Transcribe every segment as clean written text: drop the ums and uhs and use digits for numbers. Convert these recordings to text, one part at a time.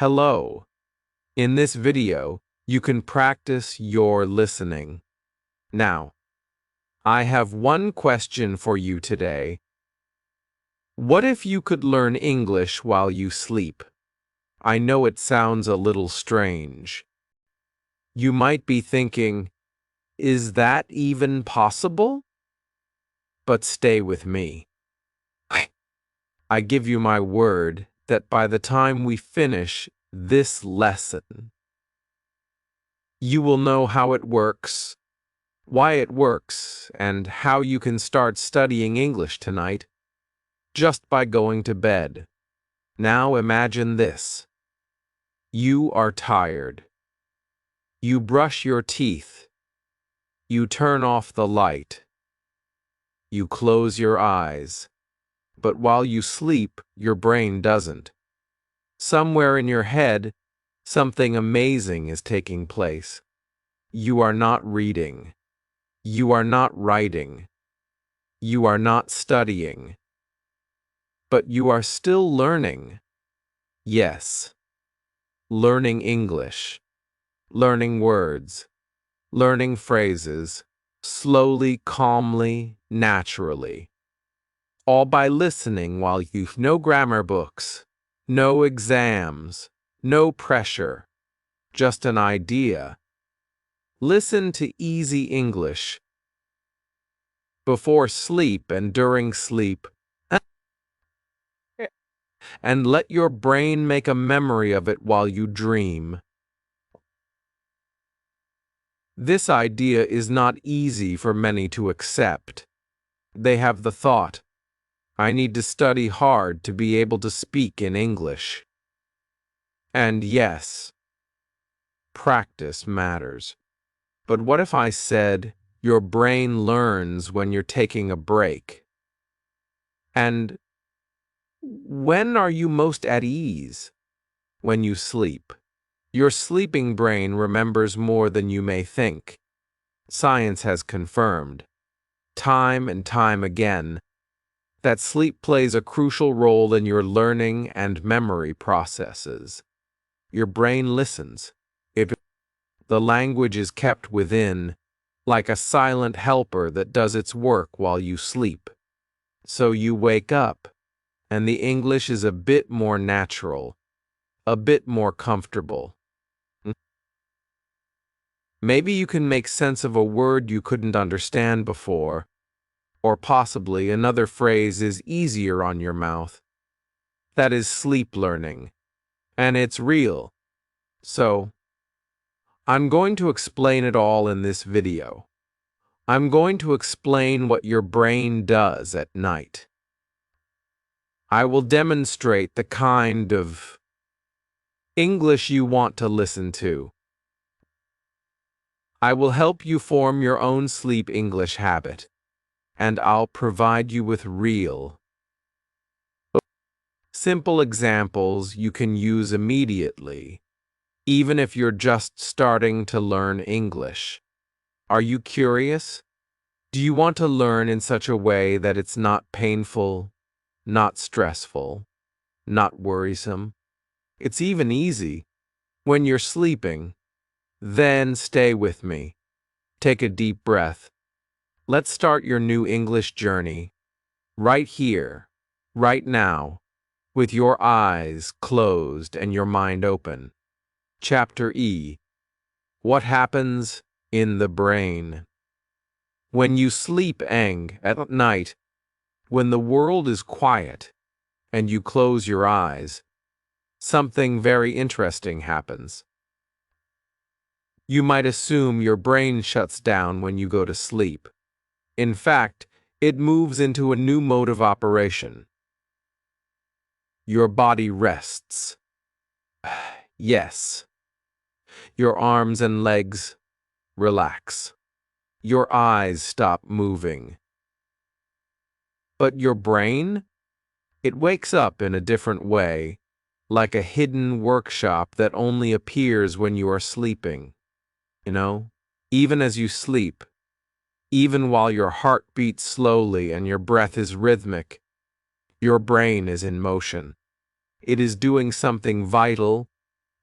Hello. In this video, you can practice your listening. Now, I have one question for you today. What if you could learn English while you sleep? I know it sounds a little strange. You might be thinking, is that even possible? But stay with me. I give you my word that by the time we finish this lesson, you will know how it works, why it works, and how you can start studying English tonight just by going to bed. Now imagine this. You are tired. You brush your teeth. You turn off the light. You close your eyes. But while you sleep, your brain doesn't. Somewhere in your head, something amazing is taking place. You are not reading. You are not writing. You are not studying. But you are still learning. Yes. Learning English. Learning words. Learning phrases. Slowly, calmly, naturally. All by listening while you've no grammar books, no exams, no pressure, just an idea. Listen to easy English before sleep and during sleep, and let your brain make a memory of it while you dream. This idea is not easy for many to accept. They have the thought, I need to study hard to be able to speak in English. And yes, practice matters. But what if I said your brain learns when you're taking a break? And when are you most at ease? When you sleep. Your sleeping brain remembers more than you may think. Science has confirmed, time and time again, that sleep plays a crucial role in your learning and memory processes. Your brain listens. If the language is kept within, like a silent helper that does its work while you sleep. So you wake up, and the English is a bit more natural, a bit more comfortable. Maybe you can make sense of a word you couldn't understand before, or possibly another phrase is easier on your mouth. That is sleep learning, and it's real. So, I'm going to explain it all in this video. I'm going to explain what your brain does at night. I will demonstrate the kind of English you want to listen to. I will help you form your own sleep English habit, and I'll provide you with real, simple examples you can use immediately, even if you're just starting to learn English. Are you curious? Do you want to learn in such a way that it's not painful, not stressful, not worrisome? It's even easy. When you're sleeping, then stay with me. Take a deep breath. Let's start your new English journey. Right here, right now, with your eyes closed and your mind open. Chapter E. What happens in the brain? When you sleep at night, when the world is quiet and you close your eyes, something very interesting happens. You might assume your brain shuts down when you go to sleep. In fact, it moves into a new mode of operation. Your body rests. Yes. Your arms and legs relax. Your eyes stop moving. But your brain? It wakes up in a different way, like a hidden workshop that only appears when you are sleeping. Even as you sleep, even while your heart beats slowly and your breath is rhythmic, your brain is in motion. It is doing something vital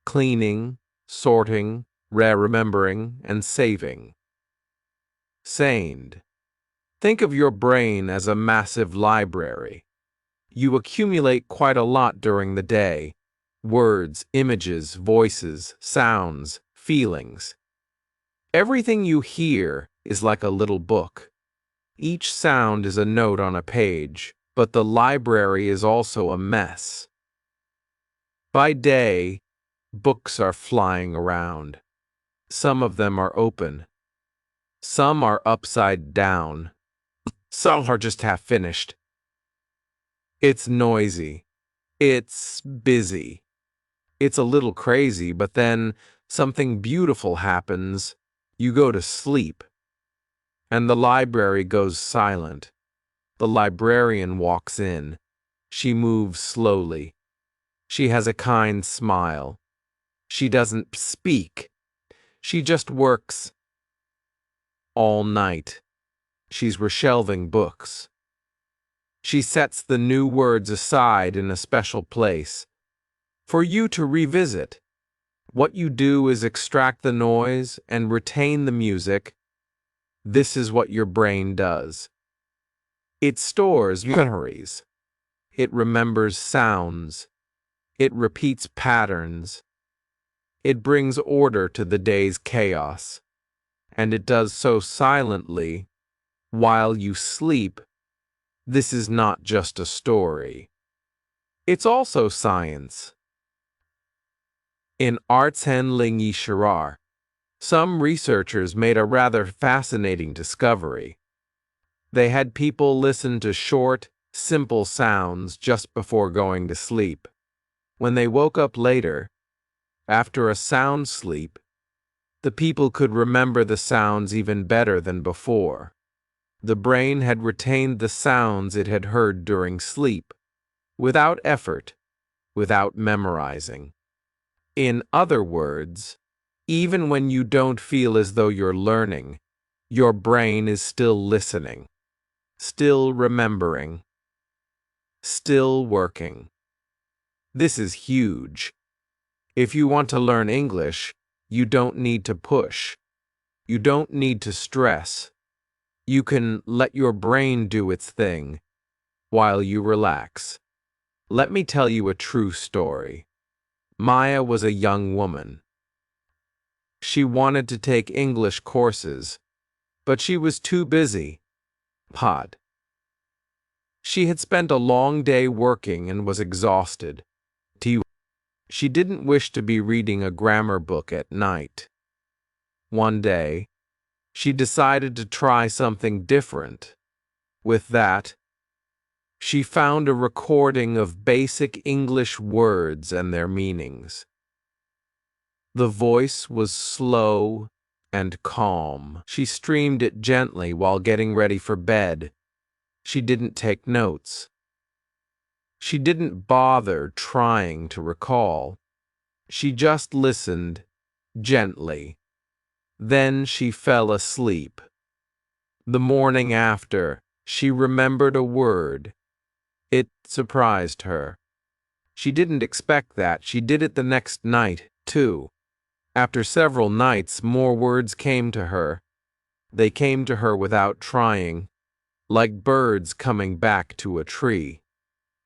cleaning, sorting, remembering, and saving. Sand. Think of your brain as a massive library. You accumulate quite a lot during the day. Words, images, voices, sounds, feelings. Everything you hear is like a little book. Each sound is a note on a page, but the library is also a mess. By day, books are flying around. Some of them are open. Some are upside down. Some are just half finished. It's noisy. It's busy. It's a little crazy, but then something beautiful happens. You go to sleep, and the library goes silent. The librarian walks in. She moves slowly. She has a kind smile. She doesn't speak. She just works all night. She's reshelving books. She sets the new words aside in a special place for you to revisit. What you do is extract the noise and retain the music. This is what your brain does. It stores memories. It remembers sounds. It repeats patterns. It brings order to the day's chaos. And it does so silently while you sleep. This is not just a story. It's also science. In Artsenlingi Shirar, some researchers made a rather fascinating discovery. They had people listen to short, simple sounds just before going to sleep. When they woke up later, after a sound sleep, the people could remember the sounds even better than before. The brain had retained the sounds it had heard during sleep, without effort, without memorizing. In other words, even when you don't feel as though you're learning, your brain is still listening, still remembering, still working. This is huge. If you want to learn English, you don't need to push. You don't need to stress. You can let your brain do its thing while you relax. Let me tell you a true story. Maya was a young woman. She wanted to take English courses, but she was too busy. She had spent a long day working and was exhausted. She didn't wish to be reading a grammar book at night. One day, she decided to try something different. With that, she found a recording of basic English words and their meanings. The voice was slow and calm. She streamed it gently while getting ready for bed. She didn't take notes. She didn't bother trying to recall. She just listened, gently. Then she fell asleep. The morning after, she remembered a word. It surprised her. She didn't expect that. She did it the next night, too. After several nights, more words came to her. They came to her without trying, like birds coming back to a tree.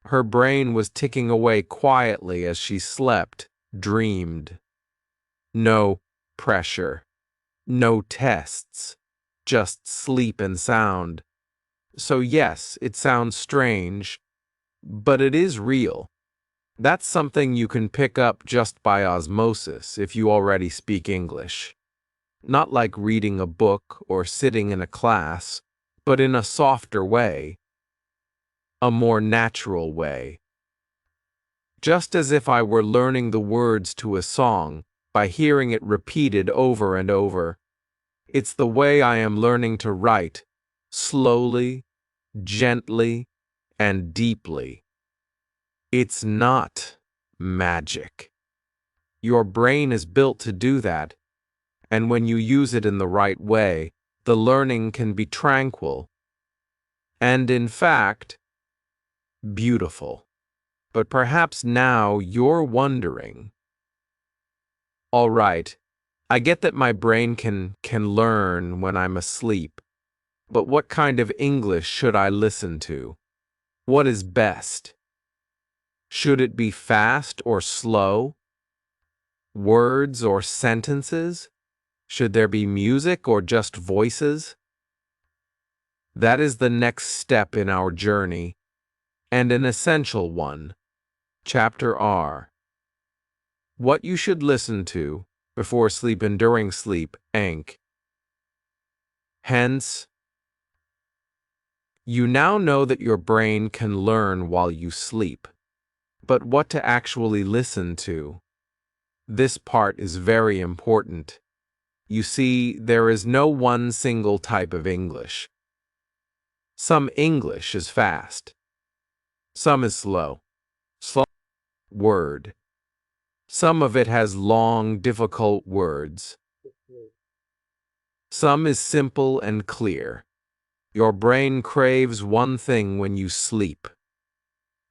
Her brain was ticking away quietly as she slept, dreamed. No pressure, no tests, just sleep and sound. So yes, it sounds strange, but it is real. That's something you can pick up just by osmosis if you already speak English. Not like reading a book or sitting in a class, but in a softer way, a more natural way. Just as if I were learning the words to a song by hearing it repeated over and over. It's the way I am learning to write, slowly, gently, and deeply. It's not magic. Your brain is built to do that, and when you use it in the right way, the learning can be tranquil and, in fact, beautiful. But perhaps now you're wondering, All right, I get that my brain can learn when I'm asleep, but what kind of English should I listen to? What is best? Should it be fast or slow? Words or sentences? Should there be music or just voices? That is the next step in our journey, and an essential one. Chapter R. What you should listen to before sleep and during sleep, Ank. Hence, you now know that your brain can learn while you sleep. But what to actually listen to? This part is very important. You see, there is no one single type of English. Some English is fast. Some is slow. Slow word. Some of it has long, difficult words. Some is simple and clear. Your brain craves one thing when you sleep: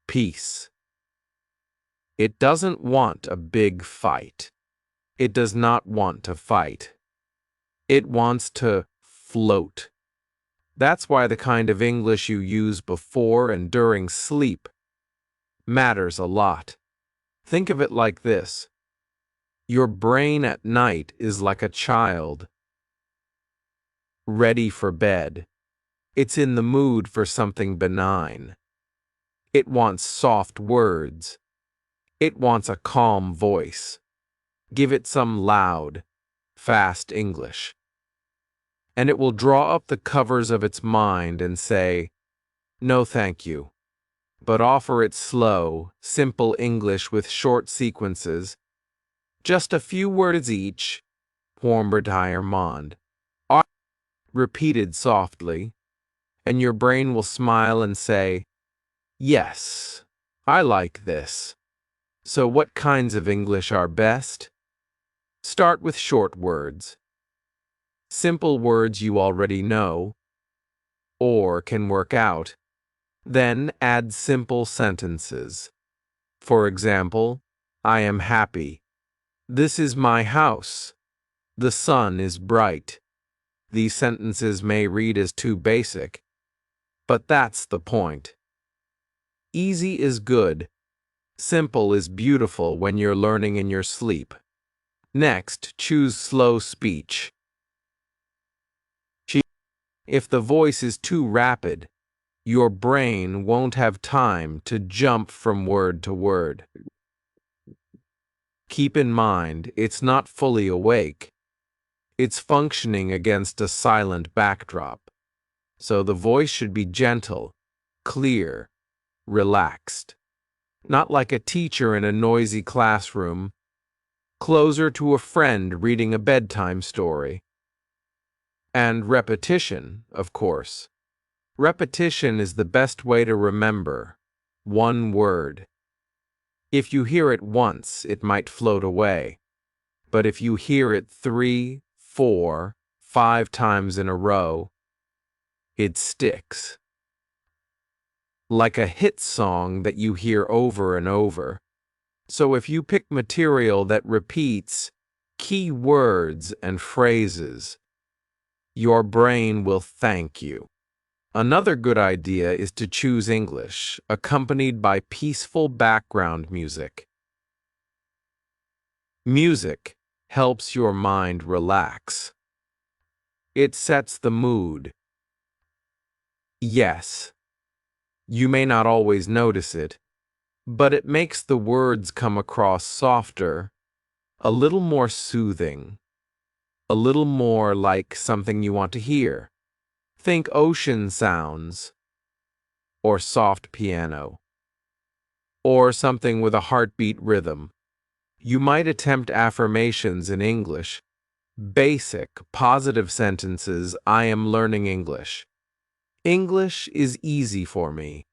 peace. It doesn't want a big fight. It does not want to fight. It wants to float. That's why the kind of English you use before and during sleep matters a lot. Think of it like this. Your brain at night is like a child, ready for bed. It's in the mood for something benign. It wants soft words. It wants a calm voice. Give it some loud, fast English, and it will draw up the covers of its mind and say, "No, thank you." But offer it slow, simple English with short sequences, just a few words each, Mond, repeated softly, and your brain will smile and say, "Yes, I like this." So what kinds of English are best? Start with short words. Simple words you already know or can work out. Then add simple sentences. For example, I am happy. This is my house. The sun is bright. These sentences may read as too basic, but that's the point. Easy is good. Simple is beautiful when you're learning in your sleep. Next, choose slow speech. If the voice is too rapid, your brain won't have time to jump from word to word. Keep in mind, it's not fully awake. It's functioning against a silent backdrop. So the voice should be gentle, clear, relaxed. Not like a teacher in a noisy classroom, closer to a friend reading a bedtime story. And repetition, of course. Repetition is the best way to remember one word. If you hear it once, it might float away. But if you hear it 3, 4, 5 times in a row, it sticks. Like a hit song that you hear over and over. So if you pick material that repeats key words and phrases, your brain will thank you. Another good idea is to choose English, accompanied by peaceful background music. Music helps your mind relax. It sets the mood. Yes, you may not always notice it, but it makes the words come across softer, a little more soothing, a little more like something you want to hear. Think ocean sounds, or soft piano, or something with a heartbeat rhythm. You might attempt affirmations in English, basic, positive sentences. I am learning English. English is easy for me.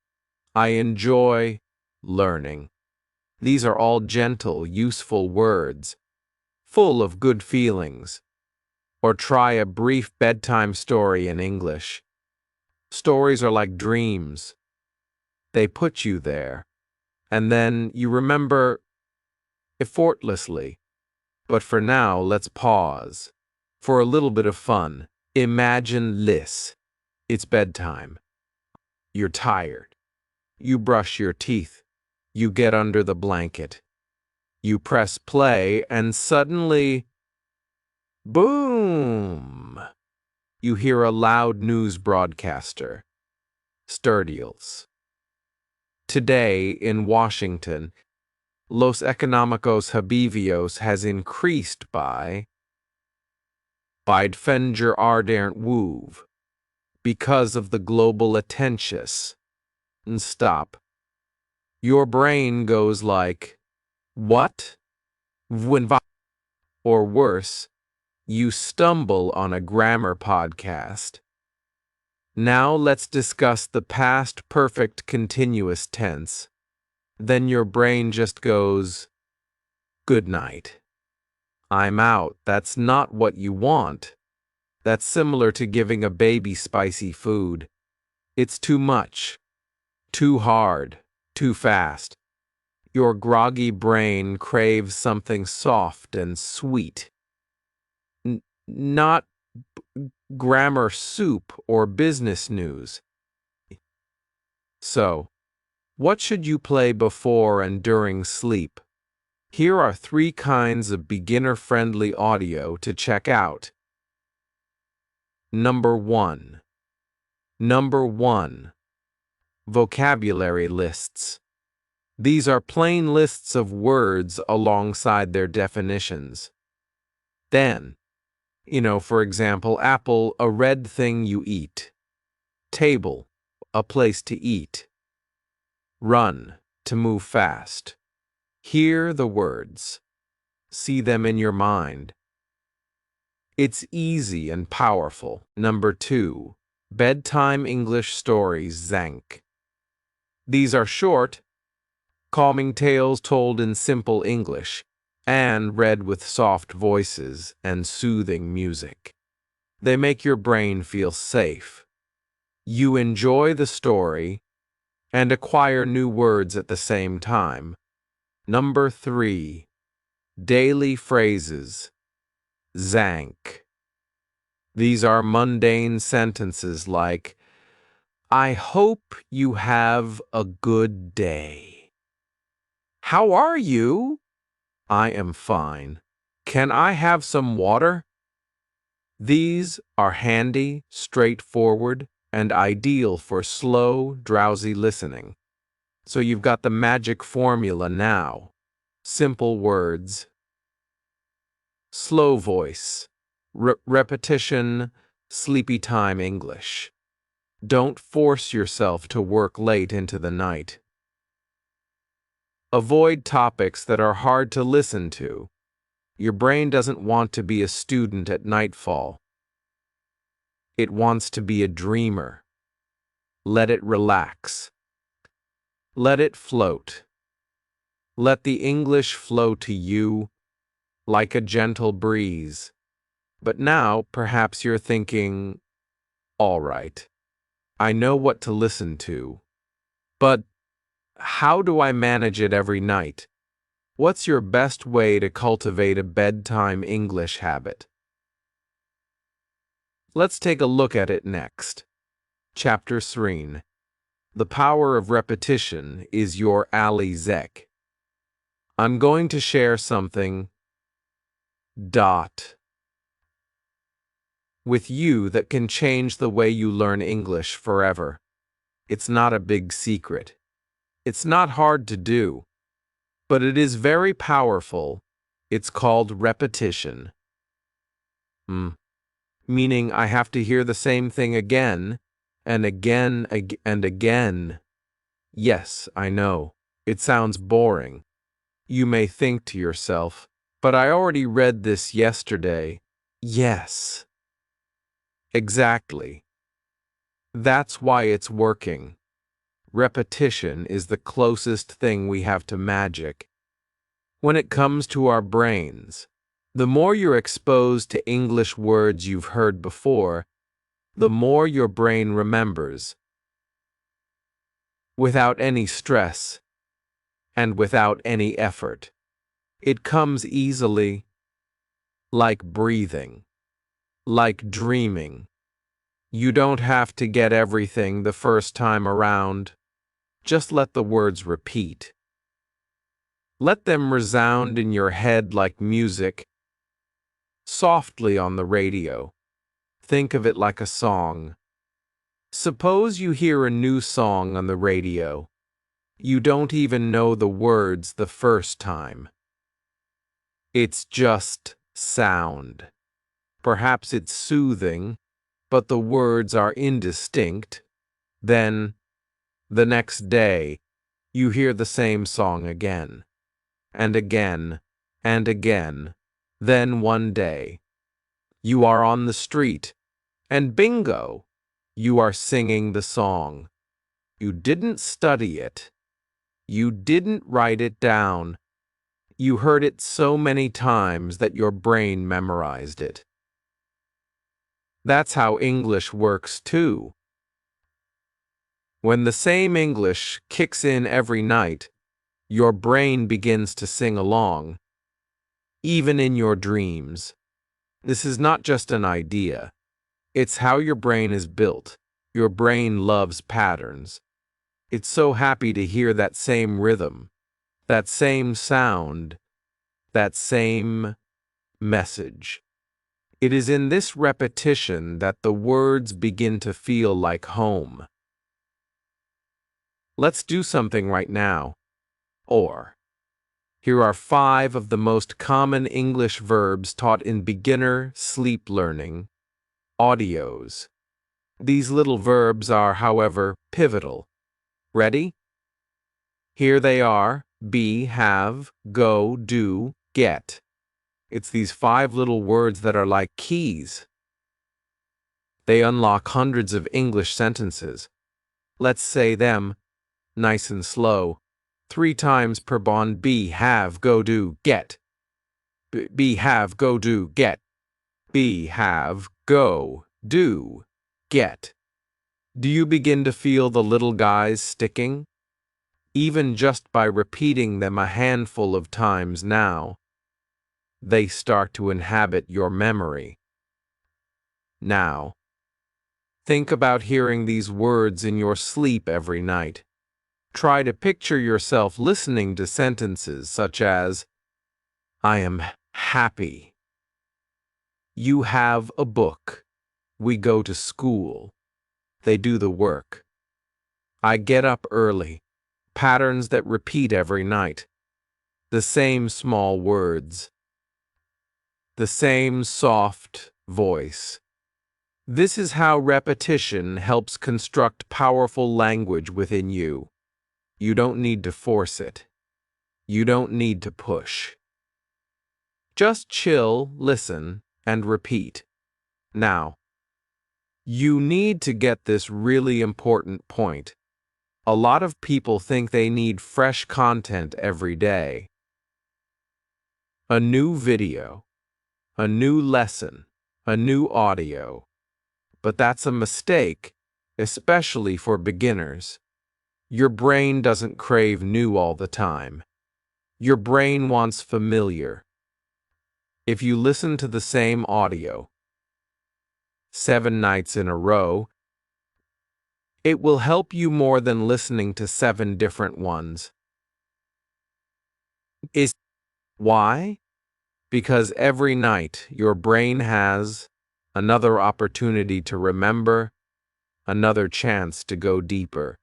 I enjoy learning. These are all gentle, useful words, full of good feelings. Or try a brief bedtime story in English. Stories are like dreams. They put you there, and then you remember effortlessly. But for now, let's pause. For a little bit of fun, imagine this. It's bedtime. You're tired. You brush your teeth. You get under the blanket. You press play, and suddenly, boom! You hear a loud news broadcaster. Sturdials. Today in Washington, Los Económicos Habivios has increased by Beidfenger Ardent Wove because of the global attention. And stop. Your brain goes like, what? Or worse, you stumble on a grammar podcast. Now let's discuss the past perfect continuous tense. Then your brain just goes, good night. I'm out. That's not what you want. That's similar to giving a baby spicy food. It's too much, too hard, too fast. Your groggy brain craves something soft and sweet. Not grammar soup or business news. So, what should you play before and during sleep? Here are 3 kinds of beginner-friendly audio to check out. Number 1. Number 1. Vocabulary lists. These are plain lists of words alongside their definitions. Then, for example, apple, a red thing you eat. Table, a place to eat. Run, to move fast. Hear the words. See them in your mind. It's easy and powerful. Number 2. Bedtime English stories, Zank. These are short, calming tales told in simple English and read with soft voices and soothing music. They make your brain feel safe. You enjoy the story and acquire new words at the same time. Number 3. Daily phrases, Zank. These are mundane sentences like, I hope you have a good day. How are you? I am fine. Can I have some water? These are handy, straightforward, and ideal for slow, drowsy listening. So you've got the magic formula now. Simple words. Slow voice. Repetition, sleepy time English. Don't force yourself to work late into the night. Avoid topics that are hard to listen to. Your brain doesn't want to be a student at nightfall. It wants to be a dreamer. Let it relax. Let it float. Let the English flow to you like a gentle breeze. But now, perhaps you're thinking, all right, I know what to listen to, but how do I manage it every night? What's your best way to cultivate a bedtime English habit? Let's take a look at it next. Chapter 3. The power of repetition is your ally Zek. I'm going to share something with you that can change the way you learn English forever. It's not a big secret. It's not hard to do, but it is very powerful. It's called repetition. Meaning I have to hear the same thing again and again and again. Yes, I know. It sounds boring. You may think to yourself, but I already read this yesterday. Yes. Exactly. That's why it's working. Repetition is the closest thing we have to magic. When it comes to our brains, the more you're exposed to English words you've heard before, the more your brain remembers. Without any stress and without any effort. It comes easily, like breathing, like dreaming. You don't have to get everything the first time around. Just let the words repeat. Let them resound in your head like music, softly on the radio. Think of it like a song. Suppose you hear a new song on the radio. You don't even know the words the first time. It's just sound. Perhaps it's soothing, but the words are indistinct. Then, the next day, you hear the same song again, and again, and again. Then one day, you are on the street, and bingo, you are singing the song. You didn't study it. You didn't write it down. You heard it so many times that your brain memorized it. That's how English works too. When the same English kicks in every night, your brain begins to sing along, even in your dreams. This is not just an idea. It's how your brain is built. Your brain loves patterns. It's so happy to hear that same rhythm, that same sound, that same message. It is in this repetition that the words begin to feel like home. Let's do something right now. Or, here are 5 of the most common English verbs taught in beginner sleep learning audios. These little verbs are, however, pivotal. Ready? Here they are: be, have, go, do, get. It's these 5 little words that are like keys. They unlock hundreds of English sentences. Let's say them, nice and slow, 3 times per bond. Be, have, go, do, get. Be, have, go, do, get. Be, have, go, do, get. Do you begin to feel the little guys sticking? Even just by repeating them a handful of times now, they start to inhabit your memory. Now, think about hearing these words in your sleep every night. Try to picture yourself listening to sentences such as, I am happy. You have a book. We go to school. They do the work. I get up early. Patterns that repeat every night. The same small words. The same soft voice. This is how repetition helps construct powerful language within you. You don't need to force it. You don't need to push. Just chill, listen, and repeat. Now, you need to get this really important point. A lot of people think they need fresh content every day. A new video, a new lesson, a new audio. But that's a mistake, especially for beginners. Your brain doesn't crave new all the time. Your brain wants familiar. If you listen to the same audio 7 nights in a row, it will help you more than listening to 7 different ones. Why? Because every night your brain has another opportunity to remember, another chance to go deeper,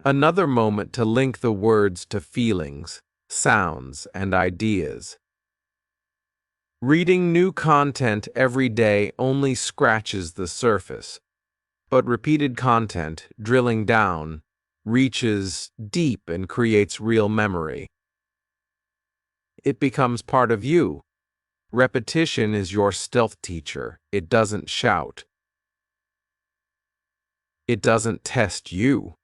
another moment to link the words to feelings, sounds, and ideas. Reading new content every day only scratches the surface, but repeated content, drilling down, reaches deep and creates real memory. It becomes part of you. Repetition is your stealth teacher. It doesn't shout. It doesn't test you.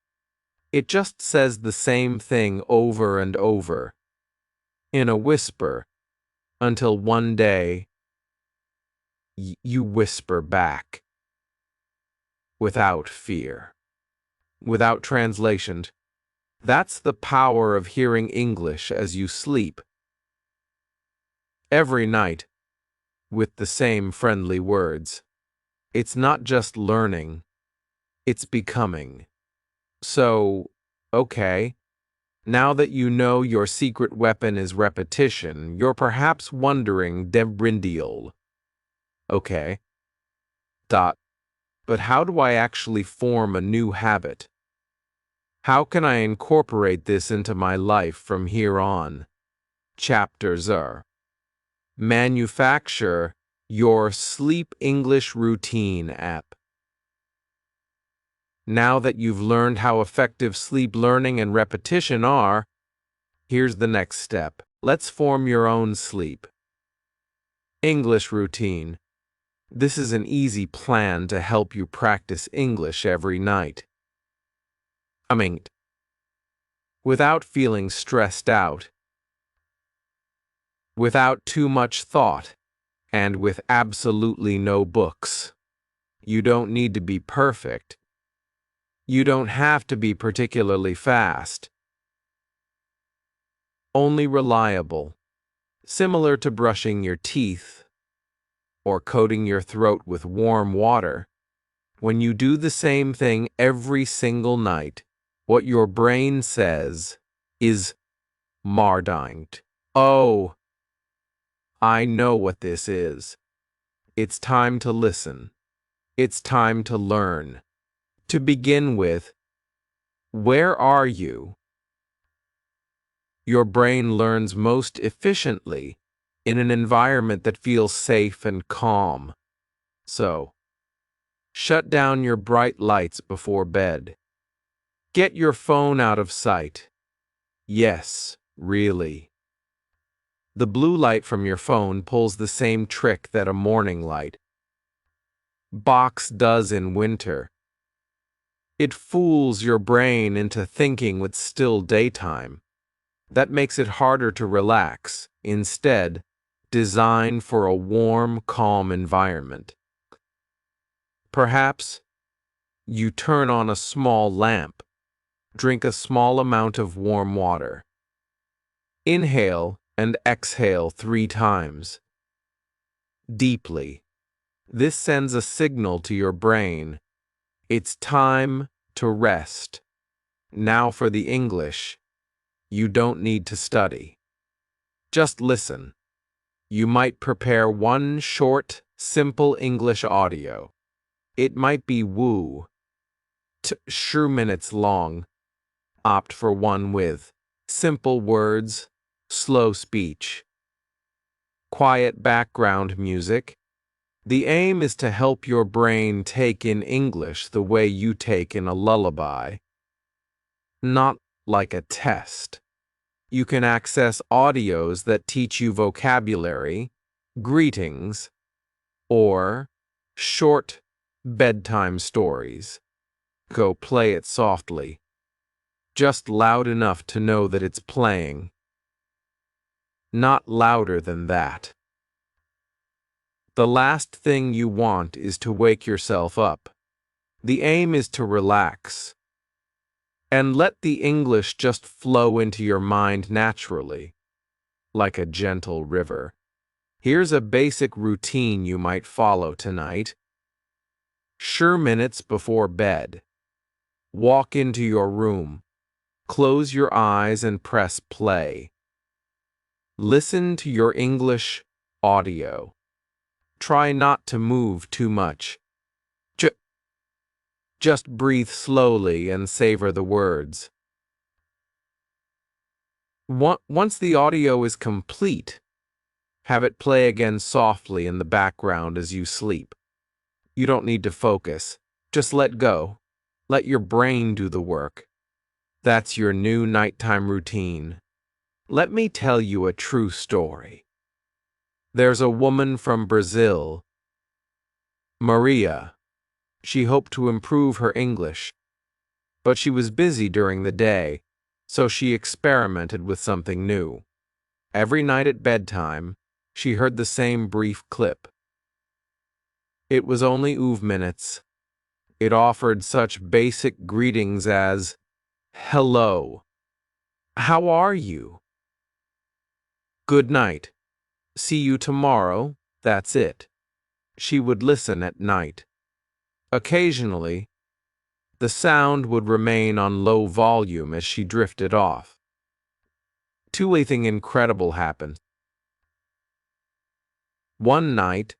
It just says the same thing over and over, in a whisper, until one day you whisper back. Without fear. Without translation. That's the power of hearing English as you sleep. Every night, with the same friendly words. It's not just learning, it's becoming. So, okay, now that you know your secret weapon is repetition, you're perhaps wondering, Debrindial. Okay. But how do I actually form a new habit? How can I incorporate this into my life from here on? Chapters are: manufacture your sleep English routine app. Now that you've learned how effective sleep learning and repetition are, here's the next step. Let's form your own sleep English routine. This is an easy plan to help you practice English every night. Without feeling stressed out, without too much thought, and with absolutely no books. You don't need to be perfect. You don't have to be particularly fast. Only reliable, similar to brushing your teeth or coating your throat with warm water. When you do the same thing every single night, what your brain says is "Mardingt." Oh, I know what this is. It's time to listen. It's time to learn. To begin with, where are you? Your brain learns most efficiently in an environment that feels safe and calm. So, shut down your bright lights before bed. Get your phone out of sight. Yes, really. The blue light from your phone pulls the same trick that a morning light box does in winter. It fools your brain into thinking it's still daytime. That makes it harder to relax. Instead, design for a warm, calm environment. Perhaps you turn on a small lamp. Drink a small amount of warm water. Inhale and exhale 3 times. Deeply. This sends a signal to your brain. It's time to rest. Now for the English. You don't need to study. Just listen. You might prepare one short, simple English audio. It might be woo. Sure minutes long. Opt for one with simple words, slow speech, quiet background music. The aim is to help your brain take in English the way you take in a lullaby. Not like a test. You can access audios that teach you vocabulary, greetings, or short bedtime stories. Go play it softly, just loud enough to know that it's playing. Not louder than that. The last thing you want is to wake yourself up. The aim is to relax and let the English just flow into your mind naturally, like a gentle river. Here's a basic routine you might follow tonight. Sure minutes before bed. Walk into your room. Close your eyes and press play. Listen to your English audio. Try not to move too much. Just breathe slowly and savor the words. Once the audio is complete, have it play again softly in the background as you sleep. You don't need to focus. Just let go. Let your brain do the work. That's your new nighttime routine. Let me tell you a true story. There's a woman from Brazil, Maria. She hoped to improve her English, but she was busy during the day, so she experimented with something new. Every night at bedtime, she heard the same brief clip. It was only minutes. It offered such basic greetings as, "Hello. How are you? Good night. See you tomorrow. That's it. She would listen at night. Occasionally, the sound would remain on low volume as she drifted off. Something incredible happened. One night,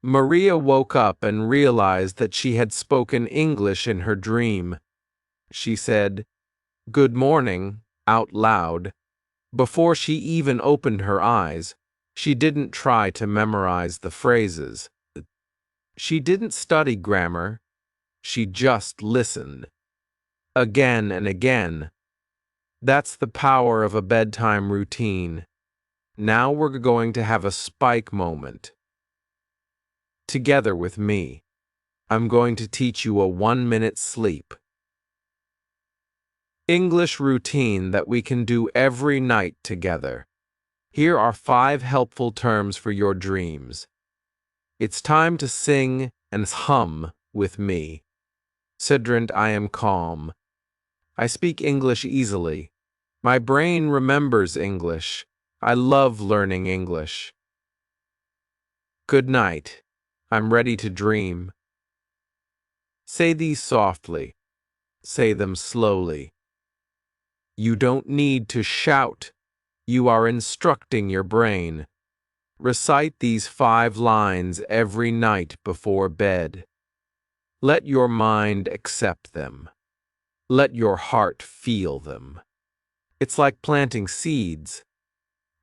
Maria woke up and realized that she had spoken English in her dream. She said, "Good morning," out loud. Before she even opened her eyes, she didn't try to memorize the phrases. She didn't study grammar. She just listened. Again and again. That's the power of a bedtime routine. Now we're going to have a spike moment. Together with me, I'm going to teach you a 1-minute sleep English routine that we can do every night together. Here are 5 helpful terms for your dreams. It's time to sing and hum with me. Sidrant, I am calm. I speak English easily. My brain remembers English. I love learning English. Good night. I'm ready to dream. Say these softly. Say them slowly. You don't need to shout. You are instructing your brain. Recite these 5 lines every night before bed. Let your mind accept them. Let your heart feel them. It's like planting seeds.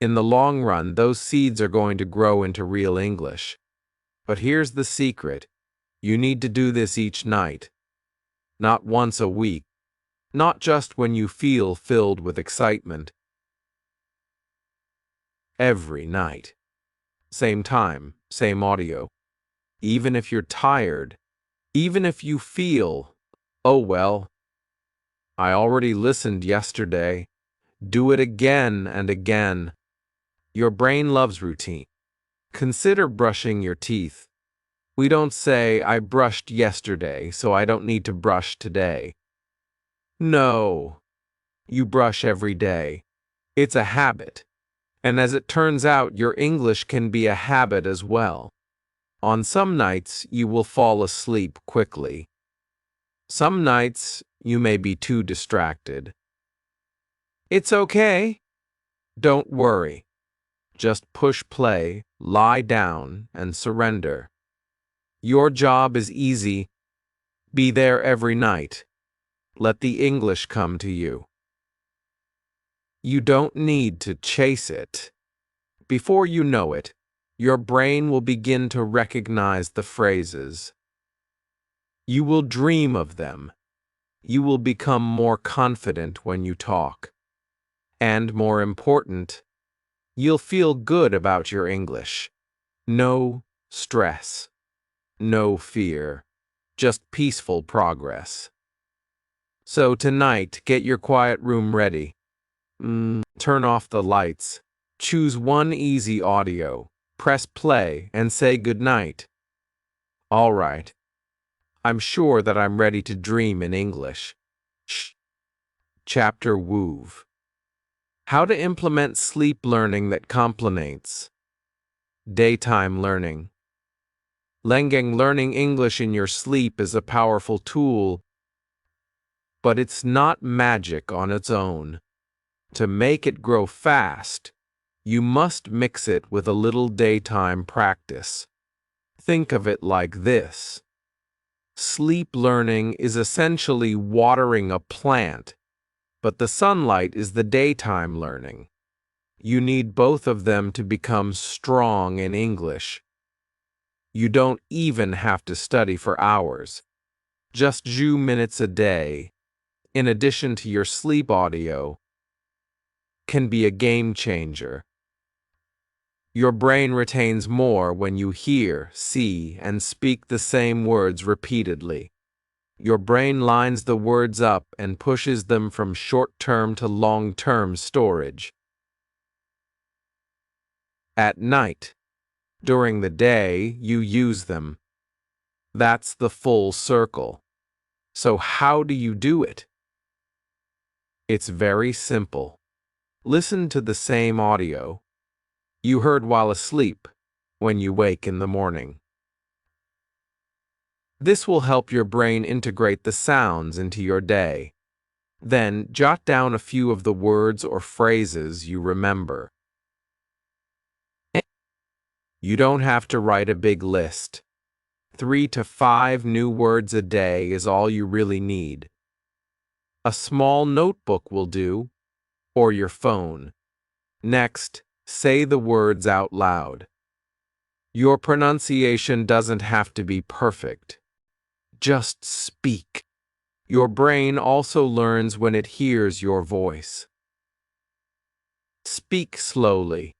In the long run, those seeds are going to grow into real English. But here's the secret. You need to do this each night. Not once a week. Not just when you feel filled with excitement. Every night. Same time, same audio. Even if you're tired, even if you feel, oh well, I already listened yesterday. Do it again and again. Your brain loves routine. Consider brushing your teeth. We don't say, I brushed yesterday, so I don't need to brush today. No, you brush every day. It's a habit. And as it turns out, your English can be a habit as well. On some nights, you will fall asleep quickly. Some nights, you may be too distracted. It's okay. Don't worry. Just push play, lie down, and surrender. Your job is easy. Be there every night. Let the English come to you. You don't need to chase it. Before you know it, your brain will begin to recognize the phrases. You will dream of them. You will become more confident when you talk. And more important, you'll feel good about your English. No stress. No fear. Just peaceful progress. So tonight, get your quiet room ready. Turn off the lights. Choose one easy audio. Press play and say goodnight. All right. I'm sure that I'm ready to dream in English. Chapter Wove. How to implement sleep learning that complements daytime learning. Learning English in your sleep is a powerful tool, but it's not magic on its own. To make it grow fast, you must mix it with a little daytime practice. Think of it like this. Sleep learning is essentially watering a plant, but the sunlight is the daytime learning. You need both of them to become strong in English. You don't even have to study for hours. Just a few minutes a day, in addition to your sleep audio, can be a game changer. Your brain retains more when you hear, see, and speak the same words repeatedly. Your brain lines the words up and pushes them from short-term to long-term storage. At night, during the day, you use them. That's the full circle. So how do you do it? It's very simple. Listen to the same audio you heard while asleep. when you wake in the morning. This will help your brain integrate the sounds into your day. Then, jot down a few of the words or phrases you remember. You don't have to write a big list. 3 to 5 new words a day is all you really need. A small notebook will do, or your phone. Next, say the words out loud. Your pronunciation doesn't have to be perfect. Just speak. Your brain also learns when it hears your voice. Speak slowly.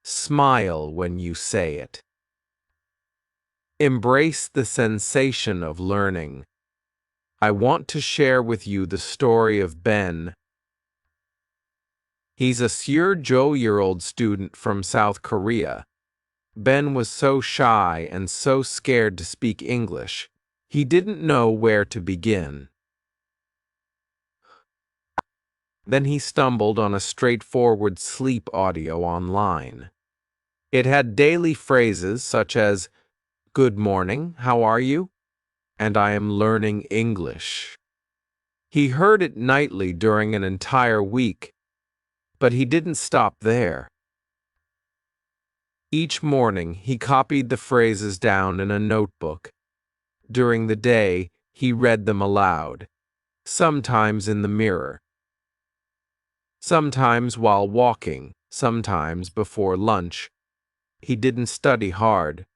Smile when you say it. Embrace the sensation of learning. I want to share with you the story of Ben. He's a 12-year-old student from South Korea. Ben was so shy and so scared to speak English. He didn't know where to begin. Then he stumbled on a straightforward sleep audio online. It had daily phrases such as, "Good morning, how are you?" and "I am learning English." He heard it nightly during an entire week, but he didn't stop there. Each morning, he copied the phrases down in a notebook. During the day, he read them aloud, sometimes in the mirror, sometimes while walking, sometimes before lunch. He didn't study hard.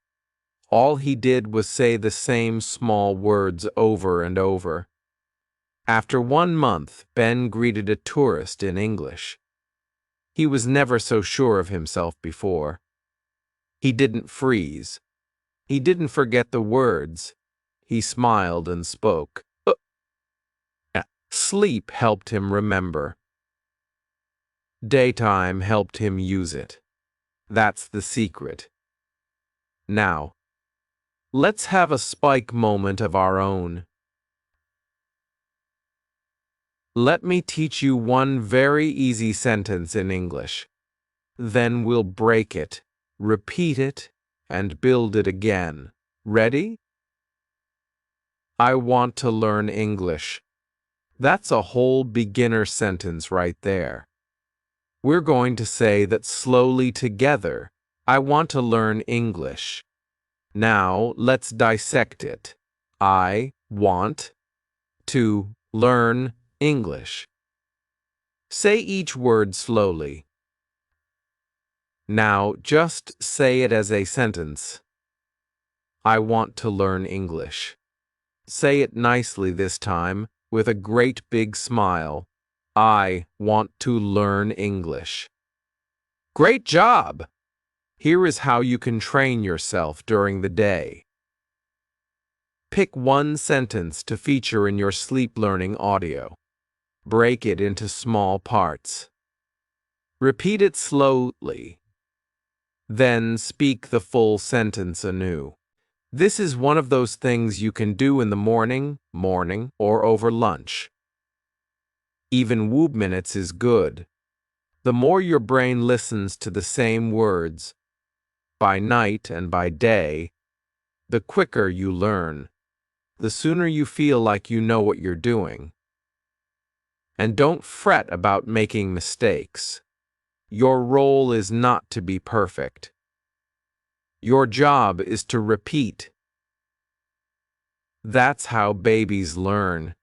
All he did was say the same small words over and over. After 1 month, Ben greeted a tourist in English. He was never so sure of himself before. He didn't freeze. He didn't forget the words. He smiled and spoke. Sleep helped him remember. Daytime helped him use it. That's the secret. Now, let's have a spike moment of our own. Let me teach you one very easy sentence in English. Then we'll break it, repeat it, and build it again. Ready? I want to learn English. That's a whole beginner sentence right there. We're going to say that slowly together. I want to learn English. Now, let's dissect it. I want to learn English. Say each word slowly. Now, just say it as a sentence. I want to learn English. Say it nicely this time, with a great big smile. I want to learn English. Great job! Here is how you can train yourself during the day. Pick one sentence to feature in your sleep learning audio. Break it into small parts. Repeat it slowly. Then speak the full sentence anew. This is one of those things you can do in the morning, or over lunch. Even whoop minutes is good. The more your brain listens to the same words, by night and by day, the quicker you learn, the sooner you feel like you know what you're doing. And don't fret about making mistakes. Your role is not to be perfect. Your job is to repeat. That's how babies learn.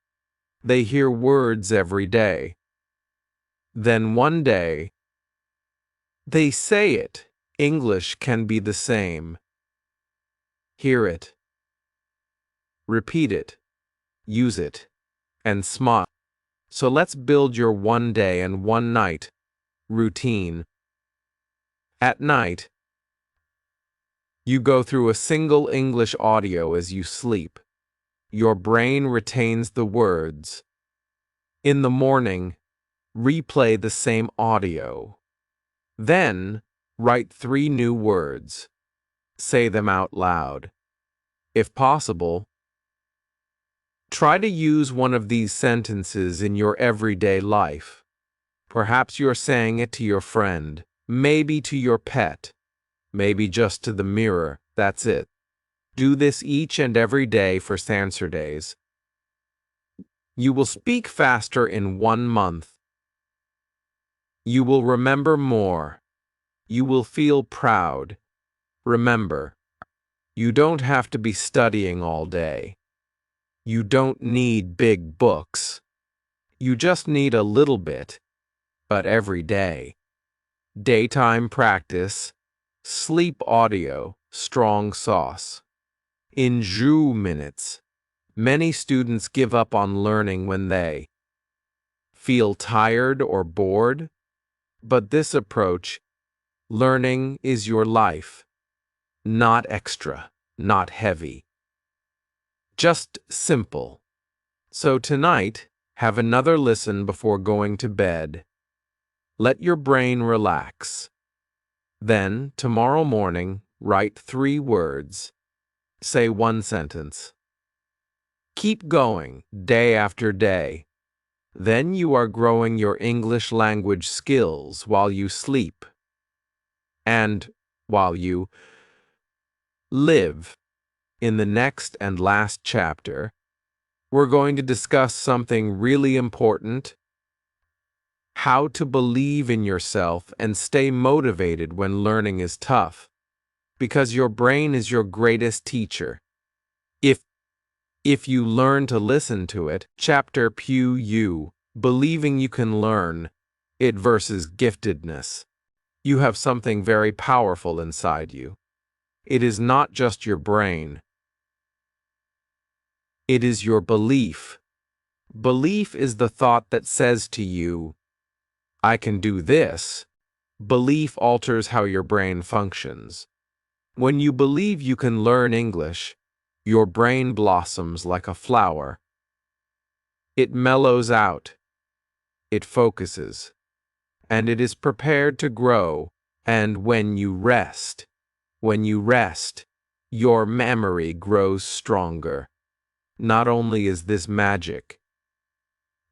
They hear words every day. Then one day, they say it. English can be the same. Hear it. Repeat it. Use it. And smile. So let's build your one day and one night routine. At night, you go through a single English audio as you sleep. Your brain retains the words. In the morning, replay the same audio. Then, write 3 new words. Say them out loud. If possible, try to use one of these sentences in your everyday life. Perhaps you're saying it to your friend, maybe to your pet, maybe just to the mirror, that's it. Do this each and every day for answer days. You will speak faster in 1 month. You will remember more. You will feel proud. Remember, you don't have to be studying all day. You don't need big books. You just need a little bit, but every day. Daytime practice, sleep audio, strong sauce. In 2 minutes, many students give up on learning when they feel tired or bored, but this approach, learning is your life, not extra, not heavy, just simple. So tonight, have another listen before going to bed. Let your brain relax. Then, tomorrow morning, write 3 words. Say 1 sentence. Keep going, day after day. Then you are growing your English language skills while you sleep. And while you live. In the next and last chapter, we're going to discuss something really important: how to believe in yourself and stay motivated when learning is tough. Because your brain is your greatest teacher. If you learn to listen to it, chapter you, believing you can learn, it versus giftedness. You have something very powerful inside you. It is not just your brain. It is your belief. Belief is the thought that says to you, I can do this. Belief alters how your brain functions. When you believe you can learn English, your brain blossoms like a flower. It mellows out. It focuses. And it is prepared to grow. And when you rest, your memory grows stronger. Not only is this magic,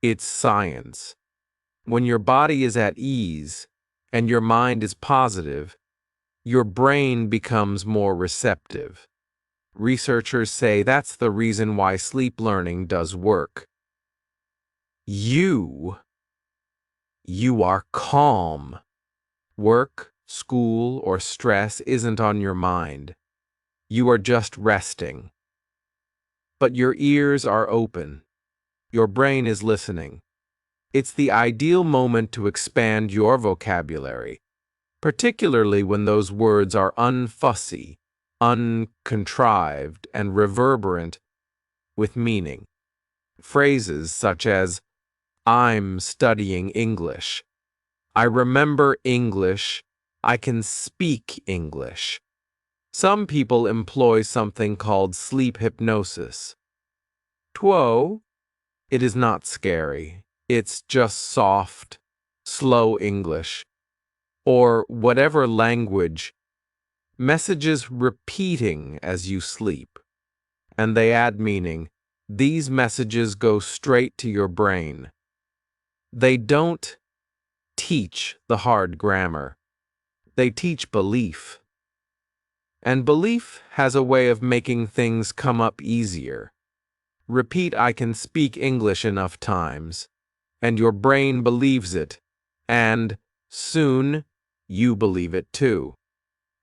it's science. When your body is at ease and your mind is positive, your brain becomes more receptive. Researchers say that's the reason why sleep learning does work. You are calm. Work, school, or stress isn't on your mind. You are just resting. But your ears are open. Your brain is listening. It's the ideal moment to expand your vocabulary, particularly when those words are unfussy, uncontrived, and reverberant with meaning. Phrases such as, I'm studying English. I remember English. I can speak English. Some people employ something called sleep hypnosis. It is not scary. It's just soft, slow English, or whatever language, messages repeating as you sleep. And they add meaning. These messages go straight to your brain. They don't teach the hard grammar. They teach belief. And belief has a way of making things come up easier. Repeat, I can speak English enough times, and your brain believes it, and soon you believe it too.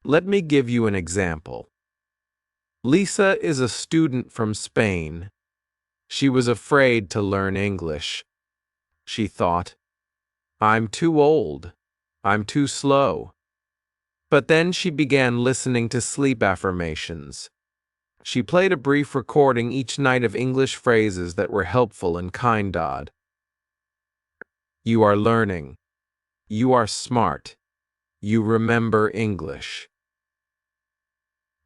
Let me give you an example. Lisa is a student from Spain. She was afraid to learn English. She thought, I'm too old. I'm too slow. But then she began listening to sleep affirmations. She played a brief recording each night of English phrases that were helpful and kind. You are learning. You are smart. You remember English.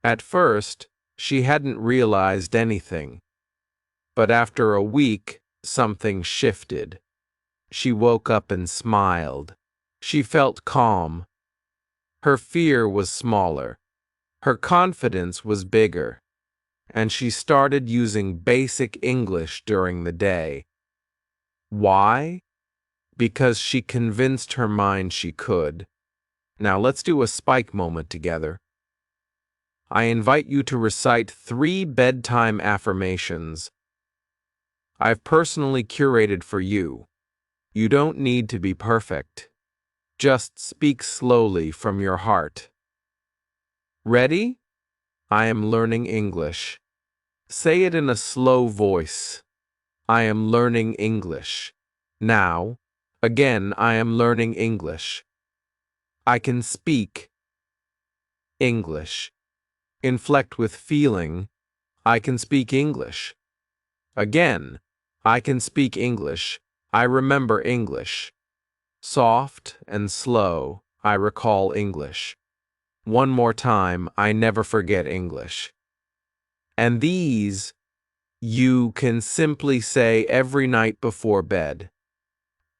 At first, she hadn't realized anything. But after a week, something shifted. She woke up and smiled. She felt calm. Her fear was smaller. Her confidence was bigger. And she started using basic English during the day. Why? Because she convinced her mind she could. Now let's do a spike moment together. I invite you to recite 3 bedtime affirmations I've personally curated for you. You don't need to be perfect. Just speak slowly from your heart. Ready? I am learning English. Say it in a slow voice. I am learning English. Now, again, I am learning English. I can speak English. Inflect with feeling. I can speak English. Again, I can speak English. I remember English. Soft and slow, I recall English. One more time, I never forget English. And these you can simply say every night before bed.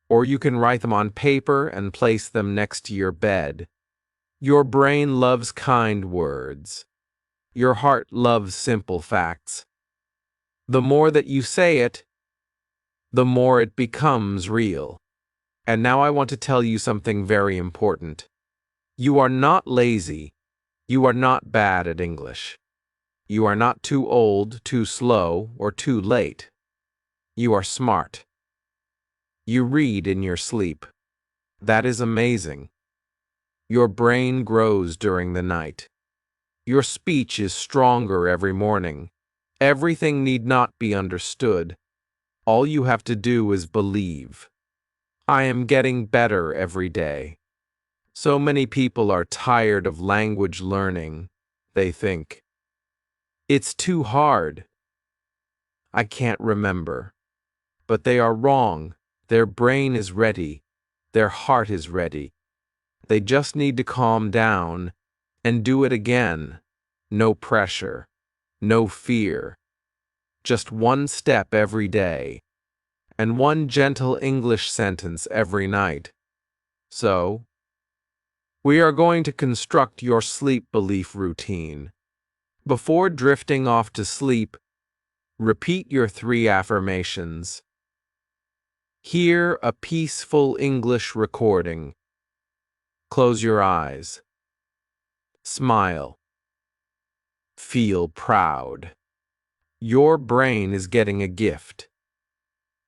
Or you can write them on paper and place them next to your bed. Your brain loves kind words. Your heart loves simple facts. The more that you say it, the more it becomes real. And now I want to tell you something very important. You are not lazy. You are not bad at English. You are not too old, too slow, or too late. You are smart. You read in your sleep. That is amazing. Your brain grows during the night. Your speech is stronger every morning. Everything need not be understood. All you have to do is believe. I am getting better every day. So many people are tired of language learning. They think, it's too hard. I can't remember. But they are wrong. Their brain is ready. Their heart is ready. They just need to calm down and do it again. No pressure. No fear. Just one step every day. And one gentle English sentence every night. So, we are going to construct your sleep belief routine. Before drifting off to sleep, repeat your 3 affirmations. Hear a peaceful English recording. Close your eyes. Smile. Feel proud. Your brain is getting a gift.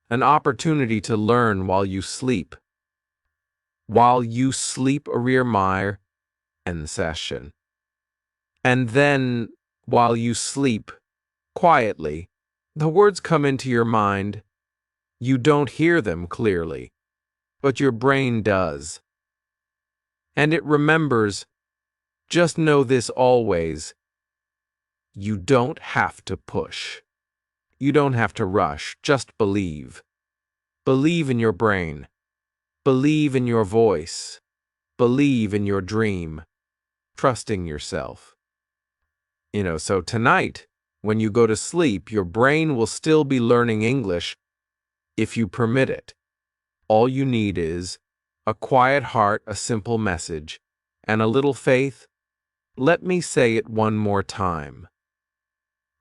An opportunity to learn while you sleep. While you sleep Meyer and session. And then, while you sleep, quietly, the words come into your mind. You don't hear them clearly, but your brain does. And it remembers. Just know this always. You don't have to push. You don't have to rush. Just believe. Believe in your brain. Believe in your voice. Believe in your dream. Trusting yourself. So tonight, when you go to sleep, your brain will still be learning English if you permit it. All you need is a quiet heart, a simple message, and a little faith. Let me say it one more time.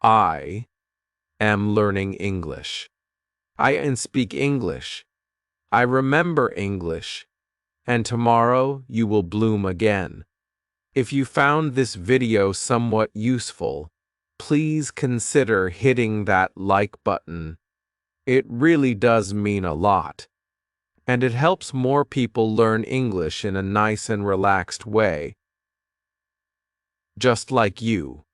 I am learning English. I can speak English. I remember English. And tomorrow you will bloom again. If you found this video somewhat useful, please consider hitting that like button. It really does mean a lot. And it helps more people learn English in a nice and relaxed way. Just like you.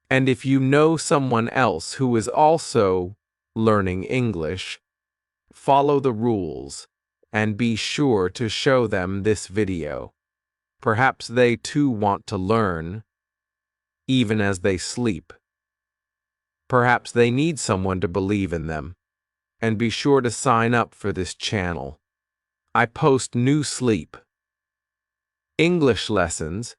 And if you know someone else who is also learning English, follow the rules and be sure to show them this video. Perhaps they too want to learn, even as they sleep. Perhaps they need someone to believe in them. And be sure to sign up for this channel. I post new sleep, English lessons,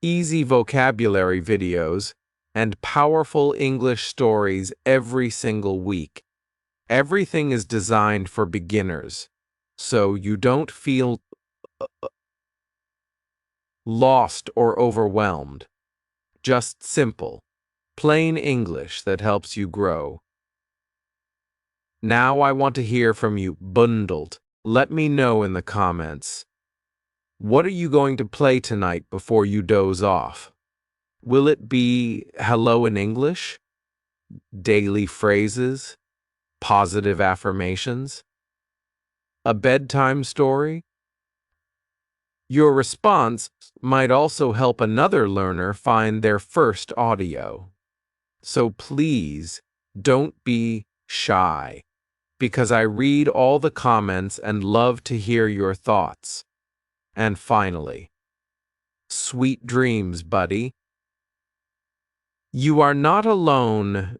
easy vocabulary videos, and powerful English stories every single week. Everything is designed for beginners, so you don't feel lost or overwhelmed. Just simple, plain English that helps you grow. Now I want to hear from you, bundled. Let me know in the comments. What are you going to play tonight before you doze off? Will it be hello in English, daily phrases, positive affirmations, a bedtime story? Your response might also help another learner find their first audio. So please don't be shy, because I read all the comments and love to hear your thoughts. And finally, sweet dreams, buddy. You are not alone.